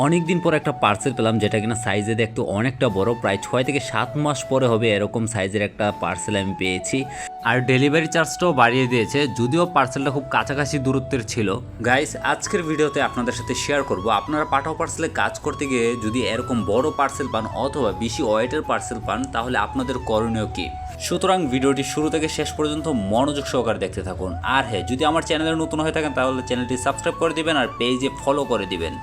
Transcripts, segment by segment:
অনেক দিন পর একটা পার্সেল পেলাম যেটা কিনা সাইজে দেখতে অনেকটা বড়, প্রায় 6 থেকে 7 মাস পরে হবে এরকম সাইজের একটা পার্সেল আমি পেয়েছি। আর ডেলিভারি চার্জটাও বাড়িয়ে দিয়েছে, যদিও পার্সেলটা খুব কাছাকাছি দূরত্বের ছিল। গাইস, আজকের ভিডিওতে আপনাদের সাথে শেয়ার করব আপনারা পাঠাও পার্সেলে কাজ করতে গিয়ে যদি এরকম বড় পার্সেল পান অথবা বেশি ওয়েটের পার্সেল পান তাহলে আপনাদের করণীয় কী। সুতরাং ভিডিওটি শুরু থেকে শেষ পর্যন্ত মনোযোগ সহকারে দেখতে থাকুন। আর হ্যাঁ, যদি আমার চ্যানেলে নতুন হয়ে থাকেন তাহলে চ্যানেলটি সাবস্ক্রাইব করে দিবেন আর পেজে ফলো করে দিবেন।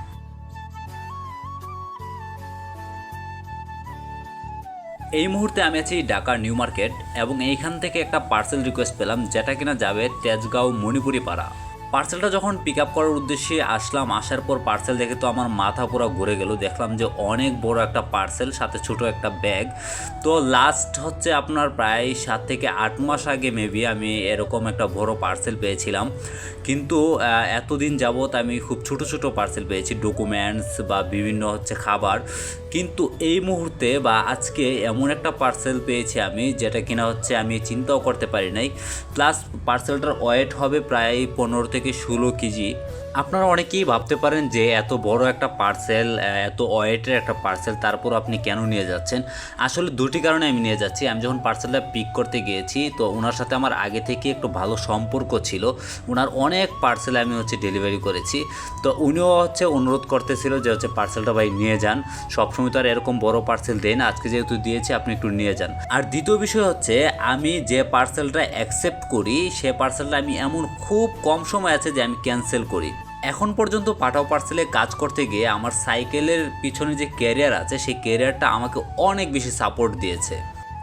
এই মুহূর্তে আমি আছি ঢাকার নিউ মার্কেট এবং এইখান থেকে একটা পার্সেল রিকোয়েস্ট পেলাম যেটা কিনা যাবে তেজগাঁও মণিপুরি পাড়া। পার্সেলটা যখন পিক আপ করার উদ্দেশ্যে আসলাম, আসার পর পার্সেল দেখে তো আমার মাথা পুরো ঘুরে গেল। দেখলাম যে অনেক বড় একটা পার্সেল, সাথে ছোট একটা ব্যাগ। তো লাস্ট হচ্ছে আপনার প্রায় 7 থেকে 8 মাস আগে মেবি আমি এরকম একটা বড় পার্সেল পেয়েছিলাম, কিন্তু এতদিন যাবৎ আমি খুব ছোট ছোট পার্সেল পেয়েছি, ডকুমেন্টস বা বিভিন্ন হচ্ছে খাবার। কিন্তু এই মুহূর্তে বা আজকে এমন একটা পার্সেল পেয়েছি আমি যেটা কিনা হচ্ছে আমি চিন্তাও করতে পারি নাই। প্লাস পার্সেলটার ওয়েট হবে প্রায় 15 থেকে 16 কেজি। আপনারা অনেকেই ভাবতে পারেন যে এত বড় একটা পার্সেল, এত ওয়েটের একটা পার্সেল, তারপর আপনি কেন নিয়ে যাচ্ছেন। আসলে দুটি কারণে আমি নিয়ে যাচ্ছি। আমি যখন পার্সেলটা পিক করতে গিয়েছি তো ওনার সাথে আমার আগে থেকে একটু ভালো সম্পর্ক ছিল, ওনার অনেক পার্সেল আমি হচ্ছে ডেলিভারি করেছি। তো উনিও হচ্ছে অনুরোধ করতেছিল যে হচ্ছে পার্সেলটা ভাই নিয়ে যান, সবসময় তো আর এরকম বড় পার্সেল দেয় না, আজকে যেহেতু দিয়েছি আপনি একটু নিয়ে যান। আর দ্বিতীয় বিষয় হচ্ছে আমি যে পার্সেলটা অ্যাকসেপ্ট করি সে পার্সেলটা আমি এমন খুব কম সময় আছে যে আমি ক্যান্সেল করি। এখন পর্যন্ত পাঠাও পার্সেলে কাজ করতে গিয়ে আমার সাইকেলের পিছনে যে ক্যারিয়ার আছে সেই ক্যারিয়ারটা আমাকে অনেক বেশি সাপোর্ট দিয়েছে।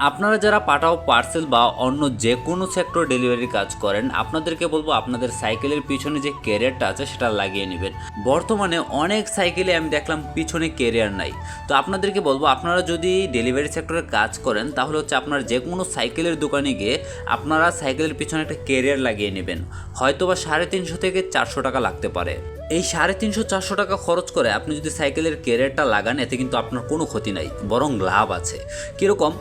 আপনারা যারা পাঠাও পার্সেল বা অন্য যে কোনো সেক্টর ডেলিভারি কাজ করেন আপনাদেরকে বলবো আপনাদের সাইকেলের পিছনে যে ক্যারিয়ারটা আছে সেটা লাগিয়ে নেবেন। বর্তমানে অনেক সাইকেলে আমি দেখলাম পিছনে ক্যারিয়ার নাই। তো আপনাদেরকে বলবো আপনারা যদি ডেলিভারি সেক্টরে কাজ করেন তাহলে হচ্ছে আপনারা যে কোনো সাইকেলের দোকানে গিয়ে আপনারা সাইকেলের পিছনে একটা ক্যারিয়ার লাগিয়ে নেবেন। হয়তো বা 350 থেকে 400 টাকা লাগতে পারে। এই 350-400 টাকা খরচ করে আপনি যদি সাইকেলের ক্যারিয়ারটা লাগান এতে কিন্তু আপনার কোনো ক্ষতি নাই, বরং লাভ আছে। কীরকম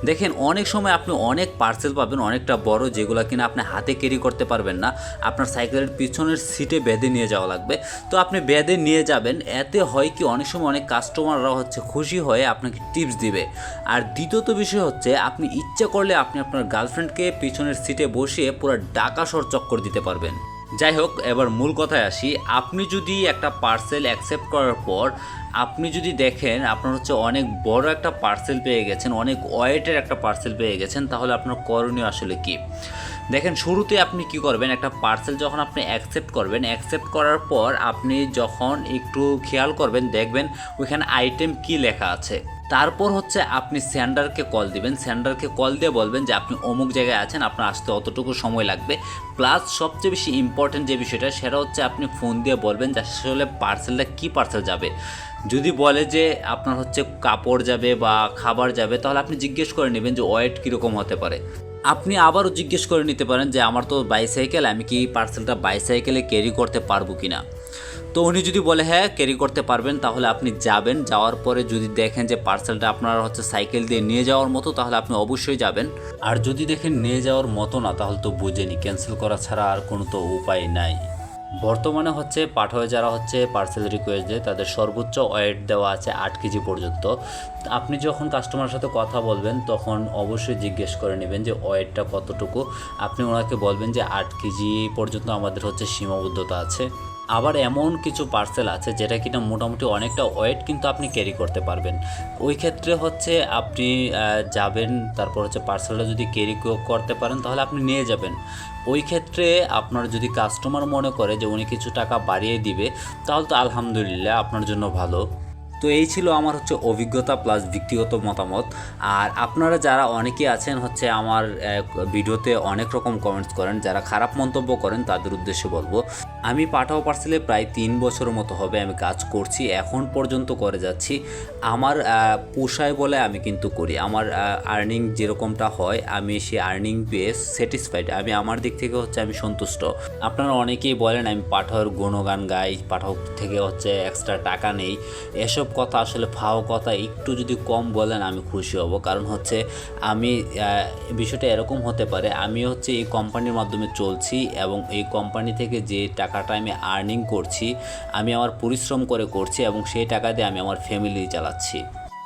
দেখেন, অনেক সময় আপনি অনেক পার্সেল পাবেন অনেকটা বড়, যেগুলো কিনা আপনি হাতে ক্যারি করতে পারবেন না, আপনার সাইকেলের পিছনের সিটে বেঁধে নিয়ে যাওয়া লাগবে। তো আপনি বেঁধে নিয়ে যাবেন, এতে হয় কি অনেক সময় অনেক কাস্টমাররা হচ্ছে খুশি হয়ে আপনাকে টিপস দিবে। আর দ্বিতীয়ত বিষয় হচ্ছে আপনি ইচ্ছা করলে আপনি আপনার গার্লফ্রেন্ডকে পিছনের সিটে বসিয়ে পুরো ঢাকা শহর চক্কর দিতে পারবেন। যাই হোক, এবার মূল কথায় আসি। আপনি যদি একটা পার্সেল অ্যাকসেপ্ট করার পর আপনি যদি দেখেন আপনার হচ্ছে অনেক বড় একটা পার্সেল পেয়ে গেছেন, অনেক ওয়েটের একটা পার্সেল পেয়ে গেছেন, তাহলে আপনার করণীয় আসলে কী। দেখেন, শুরুতে আপনি কি করবেন, একটা পার্সেল যখন আপনি অ্যাকসেপ্ট করবেন, অ্যাকসেপ্ট করার পর আপনি যখন একটু খেয়াল করবেন দেখবেন ওইখানে আইটেম কি লেখা আছে। তারপর হচ্ছে আপনি সেন্ডারকে কল দিবেন, সেন্ডারকে কল দিয়ে বলবেন যে আপনি অমুক জায়গায় আছেন, আপনার আসতে অতটুকু সময় লাগবে। প্লাস সবচেয়ে বেশি ইম্পর্টেন্ট যে বিষয়টা সেটা হচ্ছে আপনি ফোন দিয়ে বলবেন যে আসলে পার্সেলটা কী পার্সেল যাবে। যদি বলে যে আপনার হচ্ছে কাপড় যাবে বা খাবার যাবে তাহলে আপনি জিজ্ঞেস করে নেবেন যে ওয়েট কীরকম হতে পারে। আপনি আবারও জিজ্ঞেস করে নিতে পারেন যে আমার তো বাইসাইকেল, আমি কি পার্সেলটা বাইসাইকেলে ক্যারি করতে পারবো কি না। তো উনি যদি বলে হ্যাঁ ক্যারি করতে পারবেন তাহলে আপনি যাবেন। যাওয়ার পরে যদি দেখেন যে পার্সেলটা আপনার হচ্ছে সাইকেল দিয়ে নিয়ে যাওয়ার মতো তাহলে আপনি অবশ্যই যাবেন। আর যদি দেখেন নিয়ে যাওয়ার মতো না তাহলে তো বুঝেনি, ক্যান্সেল করা ছাড়া আর কোনো তো উপায় নাই। বর্তমানে হচ্ছে পাঠায় যারা হচ্ছে পার্সেল রিকোয়েস্ট দেয় তাদের সর্বোচ্চ ওয়েট দেওয়া আছে 8 কেজি পর্যন্ত। আপনি যখন কাস্টমারের সাথে কথা বলবেন তখন অবশ্যই জিজ্ঞেস করে নেবেন যে ওয়েটটা কতটুকু। আপনি ওনাকে বলবেন যে 8 কেজি পর্যন্ত আমাদের হচ্ছে সীমাবদ্ধতা আছে। আবার এমন কিছু পার্সেল আছে যেটা কিনা মোটামুটি অনেকটা ওয়েট কিন্তু আপনি ক্যারি করতে পারবেন। ওই ক্ষেত্রে হচ্ছে আপনি যাবেন, তারপর হচ্ছে পার্সেলটা যদি ক্যারি করতে পারেন তাহলে আপনি নিয়ে যাবেন। ওই ক্ষেত্রে আপনার যদি কাস্টমার মনে করে যে উনি কিছু টাকা বাড়িয়ে দিবে তাহলে তো আলহামদুলিল্লাহ আপনার জন্য ভালো। তো এই ছিল আমার হচ্ছে অভিজ্ঞতা প্লাস ব্যক্তিগত মতামত। আর আপনারা যারা অনেকে আছেন হচ্ছে আমার ভিডিওতে অনেক রকম কমেন্টস করেন, যারা খারাপ মন্তব্য করেন তাদের উদ্দেশ্যে বলবো আমি পাঠাও পার্সেলে প্রায় 3 বছরের মতো হবে আমি কাজ করছি, এখন পর্যন্ত করে যাচ্ছি। আমার পোষায় বলে আমি কিন্তু করি, আমার আর্নিং যেরকমটা হয় আমি সেই আর্নিং পেয়ে স্যাটিসফাইড, আমি আমার দিক থেকে হচ্ছে আমি সন্তুষ্ট। আপনারা অনেকেই বলেন আমি পাঠাওয়ের গুণগান গাই, পাঠাও থেকে হচ্ছে এক্সট্রা টাকা নেই, এসব কথা আসলে ফাও কথা। একটু যদি কম বলেন আমি খুশি হব, কারণ হচ্ছে আমি বিষয়টা এরকম হতে পারে আমি হচ্ছে এই কোম্পানির মাধ্যমে চলছি এবং এই কোম্পানি থেকে যে টাকা টাকাটা আমি আর্নিং করছি, আমি আমার পরিশ্রম করে করছি এবং সেই টাকা দিয়ে আমি আমার ফ্যামিলি চালাচ্ছি।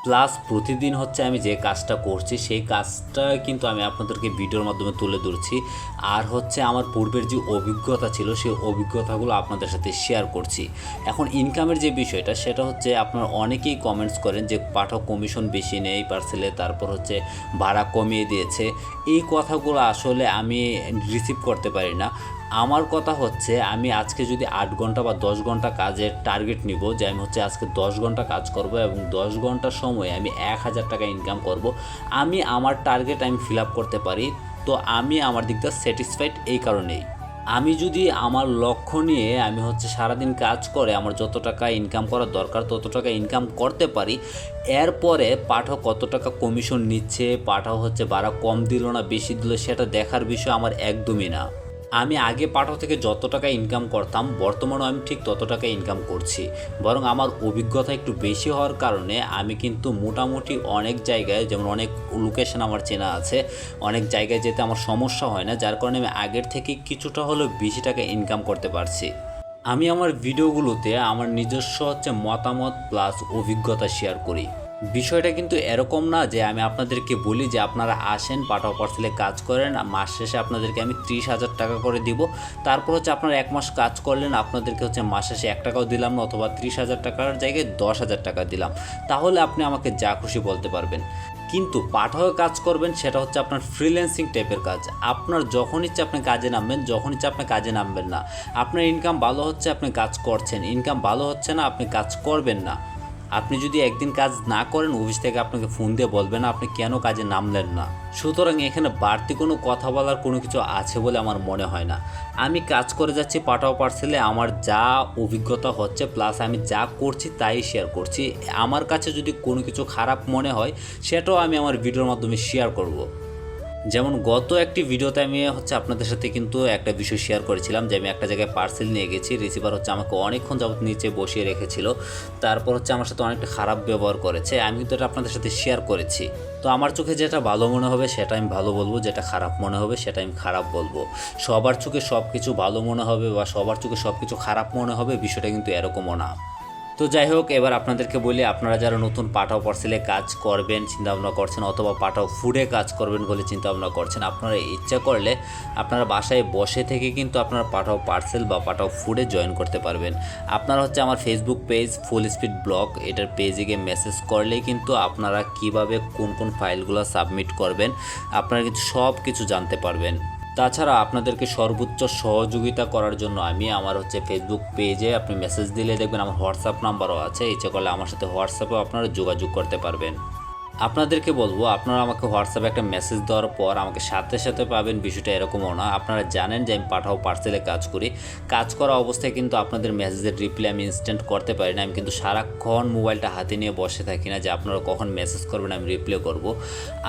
প্লাস প্রতিদিন হচ্ছে আমি যে কাজটা করছি সেই কাজটা কিন্তু আমি আপনাদেরকে ভিডিওর মাধ্যমে তুলে ধরছি। আর হচ্ছে আমার পূর্বের যে অভিজ্ঞতা ছিল সেই অভিজ্ঞতাগুলো আপনাদের সাথে শেয়ার করছি। এখন ইনকামের যে বিষয়টা সেটা হচ্ছে আপনারা অনেকেই কমেন্টস করেন যে পাঠক কমিশন বেশি নেই পার্সেলে, তারপর হচ্ছে ভাড়া কমিয়ে দিয়েছে। এই কথাগুলো আসলে আমি রিসিভ করতে পারি না। আমার কথা হচ্ছে আমি আজকে যদি 8 ঘন্টা বা 10 ঘন্টা কাজের টার্গেট নিব, যে আমি হচ্ছে আজকে 10 ঘন্টা কাজ করব এবং 10 ঘন্টার সময় আমি 1000 টাকা ইনকাম করব, আমি আমার টার্গেট আমি ফিল আপ করতে পারি, তো আমি আমার দিকটা স্যাটিসফাইড এই কারণেই। আমি যদি আমার লক্ষ্য নিয়ে আমি হচ্ছে সারাদিন কাজ করে আমার যত টাকা ইনকাম করার দরকার তত টাকা ইনকাম করতে পারি, এরপরে পাঠক কত টাকা কমিশন নিচ্ছে, পাঠক হচ্ছে ভাড়া কম দিল না বেশি দিল সেটা দেখার বিষয় আমার একদমই না। আমি আগে পাঠক থেকে যত টাকা ইনকাম করতাম বর্তমানেও আমি ঠিক তত টাকা ইনকাম করছি, বরং আমার অভিজ্ঞতা একটু বেশি হওয়ার কারণে আমি কিন্তু মোটামুটি অনেক জায়গায়, যেমন অনেক লোকেশন আমার চেনা আছে, অনেক জায়গায় যেতে আমার সমস্যা হয় না, যার কারণে আমি আগের থেকে কিছুটা হলেও বেশি টাকা ইনকাম করতে পারছি। আমি আমার ভিডিওগুলোতে আমার নিজস্ব হচ্ছে মতামত প্লাস অভিজ্ঞতা শেয়ার করি। বিষয়টা কিন্তু এরকম না যে আমি আপনাদেরকে বলি যে আপনারা আসেন পাঠাও পার্সেলে কাজ করেন, মাস শেষে আপনাদেরকে আমি 30,000 টাকা করে দিব, তারপর হচ্ছে আপনারা 1 মাস কাজ করলেন আপনাদেরকে হচ্ছে মাস শেষে 1 টাকাও দিলাম না, অথবা 30,000 টাকার জায়গায় 10,000 টাকা দিলাম, তাহলে আপনি আমাকে যা খুশি বলতে পারবেন। কিন্তু পাঠাও কাজ করবেন সেটা হচ্ছে আপনার ফ্রিল্যান্সিং টাইপের কাজ। আপনার যখন ইচ্ছে আপনি কাজে নামবেন, যখন ইচ্ছে আপনি কাজে নামবেন না। আপনার ইনকাম ভালো হচ্ছে আপনি কাজ করছেন, ইনকাম ভালো হচ্ছে না আপনি কাজ করবেন না। আপনি যদি একদিন কাজ না করেন অফিস থেকে আপনাকে ফোন দিয়ে বলবে না আপনি কেন কাজে নামলেন না। সুতরাং এখানে বাড়তি কোনো কথা বলার কোনো কিছু আছে বলে আমার মনে হয় না। আমি কাজ করে যাচ্ছি পাঠাও পার্সেলে, আমার যা অভিজ্ঞতা হচ্ছে প্লাস আমি যা করছি তাই শেয়ার করছি। আমার কাছে যদি কোনো কিছু খারাপ মনে হয় সেটাও আমি আমার ভিডিওর মাধ্যমে শেয়ার করব। যেমন গত একটি ভিডিওতে আমি হচ্ছে আপনাদের সাথে কিন্তু একটা বিষয় শেয়ার করেছিলাম যে আমি একটা জায়গায় পার্সেল নিয়ে গেছি, রিসিভার হচ্ছে আমাকে অনেকক্ষণ যাবত নিচে বসিয়ে রেখেছিল, তারপর হচ্ছে আমার সাথে অনেকটা খারাপ ব্যবহার করেছে। আমি কিন্তু এটা আপনাদের সাথে শেয়ার করেছি। তো আমার চোখে যেটা ভালো মনে হবে সেটা আমি ভালো বলবো, যেটা খারাপ মনে হবে সেটা আমি খারাপ বলবো। সবার চোখে সব কিছু ভালো মনে হবে বা সবার চোখে সব কিছু খারাপ মনে হবে, বিষয়টা কিন্তু এরকমও না। তো যাই হোক, এবার আপনাদেরকে বলি, আপনারা যারা নতুন পাঠাও পার্সেলে কাজ করবেন চিন্তাভাবনা করছেন, অথবা পাঠাও ফুডে কাজ করবেন বলে চিন্তাভাবনা করছেন, আপনারা ইচ্ছা করলে আপনারা বাসায় বসে থেকে কিন্তু আপনারা পাঠাও পার্সেল বা পাঠাও ফুডে জয়েন করতে পারবেন। আপনারা হচ্ছে আমার Facebook page full speed blog, এটার পেজে গিয়ে মেসেজ করলেই কিন্তু আপনারা কিভাবে কোন কোন ফাইলগুলো সাবমিট করবেন আপনারা কিন্তু সব কিছু জানতে পারবেন। তাছাড়া আপনাদেরকে সর্বোচ্চ সহযোগিতা করার জন্য আমি আমার হচ্ছে ফেসবুক পেজে আপনি মেসেজ দিলে দেখবেন আমার হোয়াটসঅ্যাপ নাম্বারও আছে, ইচ্ছে করলে আমার সাথে হোয়াটসঅ্যাপেও আপনারা যোগাযোগ করতে পারবেন। আপনাদেরকে বলবো আপনারা আমাকে হোয়াটসঅ্যাপে একটা মেসেজ দেওয়ার পর আমাকে সাথে সাথে পাবেন, বিষয়টা এরকমও না। আপনারা জানেন যে আমি পাঠাও পার্সেলে কাজ করি, কাজ করা অবস্থায় কিন্তু আপনাদের মেসেজের রিপ্লাই আমি ইনস্ট্যান্ট করতে পারি না। আমি কিন্তু সারাক্ষণ মোবাইলটা হাতে নিয়ে বসে থাকি না যে আপনারা কখন মেসেজ করবেন আমি রিপ্লাই করব।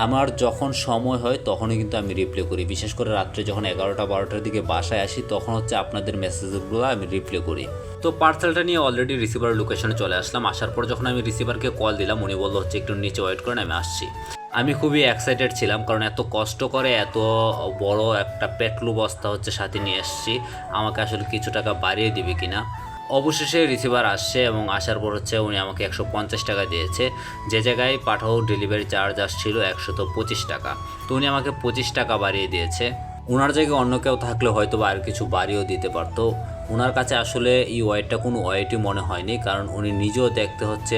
আমার যখন সময় হয় তখনই কিন্তু আমি রিপ্লাই করি, বিশেষ করে রাত্রে যখন 11টা-12টার দিকে বাসায় আসি তখন হচ্ছে আপনাদের মেসেজগুলো আমি রিপ্লাই করি। তো পার্সেলটা নিয়ে অলরেডি রিসিভার লোকেশনে চলে আসলাম। আসার পর যখন আমি রিসিভারকে কল দিলাম উনি বললো হচ্ছে একটু নিচে ওয়েট করেন আমি আসছি। আমি খুবই এক্সাইটেড ছিলাম, কারণ এত কষ্ট করে এত বড় একটা পেট্রোল বস্তা হচ্ছে সাথে নিয়ে এসেছি, আমাকে আসলে কিছু টাকা বাড়িয়ে দিবে কিনা। অবশেষে রিসিভার আসছে এবং আসার পর হচ্ছে উনি আমাকে 150 টাকা দিয়েছে, যে জায়গায় পাঠাও ডেলিভারি চার্জ আসছিল 125 টাকা, তো উনি আমাকে 25 টাকা বাড়িয়ে দিয়েছে। ওনার জায়গায় অন্য কেউ থাকলে হয়তো বা আর কিছু বাড়িয়েও দিতে পারতো। ওনার কাছে আসলে এই ওয়েটটা কোনো ওয়েটই মনে হয়নি, কারণ উনি নিজেও দেখতে হচ্ছে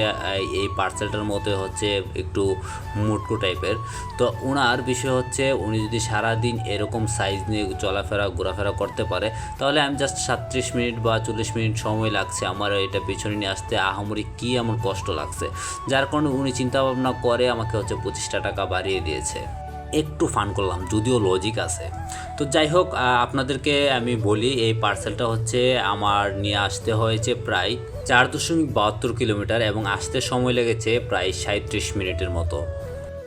এই পার্সেলটার মতো হচ্ছে একটু মুটকু টাইপের। তো ওনার বিষয় হচ্ছে উনি যদি সারাদিন এরকম সাইজ নিয়ে চলাফেরা ঘোরাফেরা করতে পারে তাহলে আমি জাস্ট 37 মিনিট বা 40 মিনিট সময় লাগছে আমার এটা পেছনে নিয়ে আসতে, আহামরি কী এমন কষ্ট লাগছে, যার কারণে উনি চিন্তাভাবনা করে আমাকে হচ্ছে 25 টাকা বাড়িয়ে দিয়েছে। একটু ফান করলাম, যদিও লজিক আছে। তো যাই হোক, আপনাদেরকে আমি বলি এই পার্সেলটা হচ্ছে আমার নিয়ে আসতে হয়েছে প্রায় 4.72 কিলোমিটার এবং আসতে সময় লেগেছে প্রায় 37 মিনিটের মতো।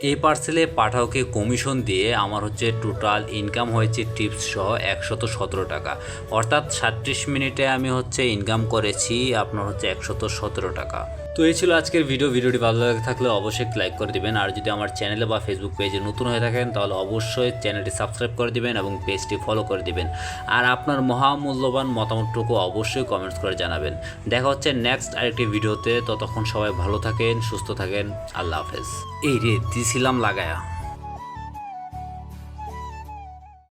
এই পার্সেলে পাঠাওকে কমিশন দিয়ে আমার হচ্ছে টোটাল ইনকাম হয়েছে টিপস সহ 117 টাকা, অর্থাৎ 37 মিনিটে আমি হচ্ছে ইনকাম করেছি আপনার হচ্ছে 117 টাকা। তো এই ছিল আজকের ভিডিওটি ভালো লাগে থাকলে অবশ্যই লাইক করে দিবেন, আর যদি আমার চ্যানেলে বা ফেসবুক পেজে নতুন হয়ে থাকেন তাহলে অবশ্যই চ্যানেলটি সাবস্ক্রাইব করে দিবেন এবং পেজটি ফলো করে দিবেন। আর আপনার মহামূল্যবান মতামতটুকু অবশ্যই কমেন্টস করে জানাবেন। দেখা হচ্ছে নেক্সট আরেকটি ভিডিওতে। ততক্ষণ সবাই ভালো থাকেন, সুস্থ থাকেন। আল্লাহ হাফেজ। এই রে দিছিলাম লাগায়া।